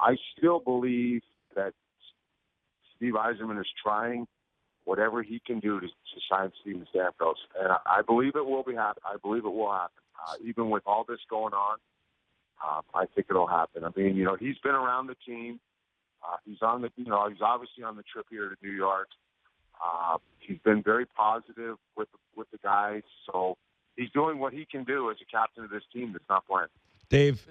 I still believe that Steve Yzerman is trying whatever he can do to sign Steven Stamkos, and I believe it will be happen. I believe it will happen, even with all this going on. I think it'll happen. I mean, he's been around the team. He's on the, he's obviously on the trip here to New York. He's been very positive with the guys, so he's doing what he can do as a captain of this team that's not playing. Dave,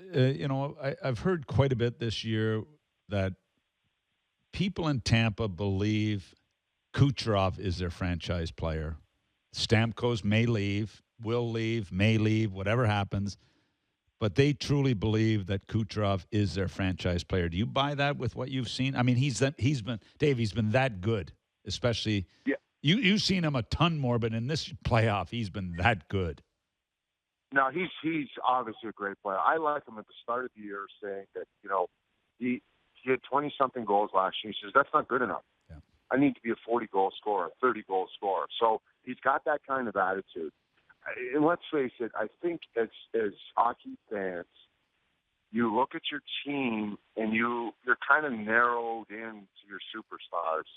I've heard quite a bit this year that people in Tampa believe Kucherov is their franchise player. Stamkos may leave, will leave, may leave, whatever happens. But they truly believe that Kucherov is their franchise player. Do you buy that with what you've seen? I mean, he's been that good, especially. Yeah. You've seen him a ton more, but in this playoff, he's been that good. No, he's obviously a great player. I like him at the start of the year saying that, he had 20-something goals last year. He says, that's not good enough. Yeah. I need to be a 40-goal scorer, a 30-goal scorer. So he's got that kind of attitude. And let's face it, I think as hockey fans, you look at your team and you're kind of narrowed in to your superstars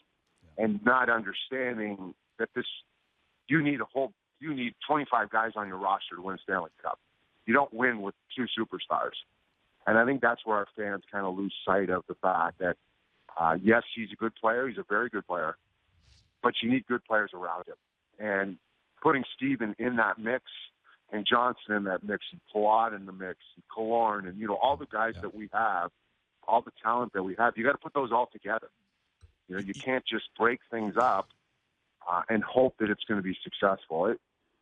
and not understanding that you need 25 guys on your roster to win a Stanley Cup. You don't win with two superstars. And I think that's where our fans kind of lose sight of the fact that, yes, he's a good player. He's a very good player. But you need good players around him. And putting Steven in that mix and Johnson in that mix and Palat in the mix and Killorn and, all the guys that we have, all the talent that we have, you got to put those all together. You can't just break things up and hope that it's going to be successful.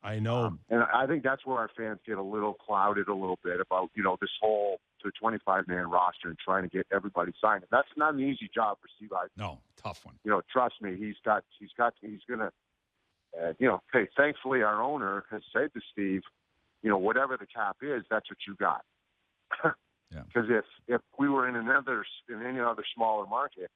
I know. And I think that's where our fans get a little clouded a little bit about, this whole 25-man roster and trying to get everybody signed. That's not an easy job for Steve Yzerman. No, tough one. Trust me, he's going to, hey, thankfully our owner has said to Steve, whatever the cap is, that's what you got. Because if we were in any other smaller market,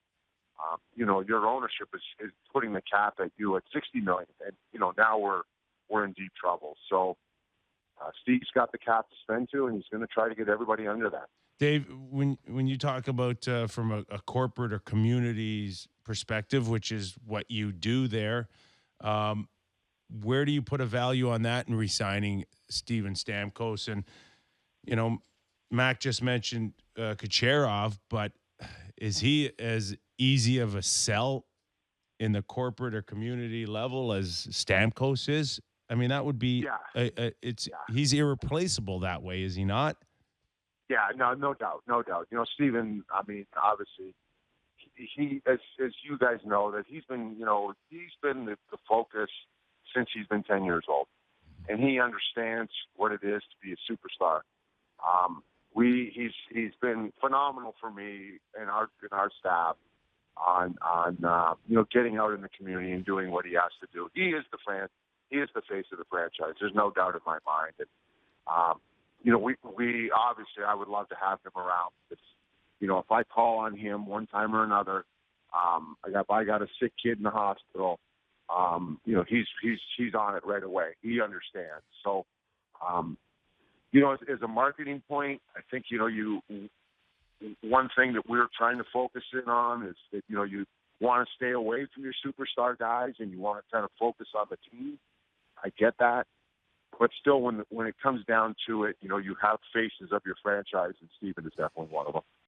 your ownership is putting the cap at you at $60 million, and now we're in deep trouble. So Steve's got the cap to spend to, and he's going to try to get everybody under that. Dave, when you talk about from a corporate or community's perspective, which is what you do there, where do you put a value on that in re-signing Steven Stamkos? And, Mac just mentioned Kucherov, but is he as easy of a sell in the corporate or community level as Stamkos is? I mean, that would be he's irreplaceable that way, is he not? Yeah, no doubt. Steven, I mean, obviously, he as you guys know, that he's been the focus since he's been 10 years old, and he understands what it is to be a superstar. He's been phenomenal for me and our staff on getting out in the community and doing what he has to do. He is the face of the franchise. There's no doubt in my mind. And we obviously, I would love to have him around. If I call on him one time or another, I got a sick kid in the hospital. He's on it right away. He understands. So, as a marketing point, I think, one thing that we're trying to focus in on is that, you want to stay away from your superstar guys and you want to kind of focus on the team. I get that. But still, when it comes down to it, you have faces of your franchise, and Steven is definitely one of them.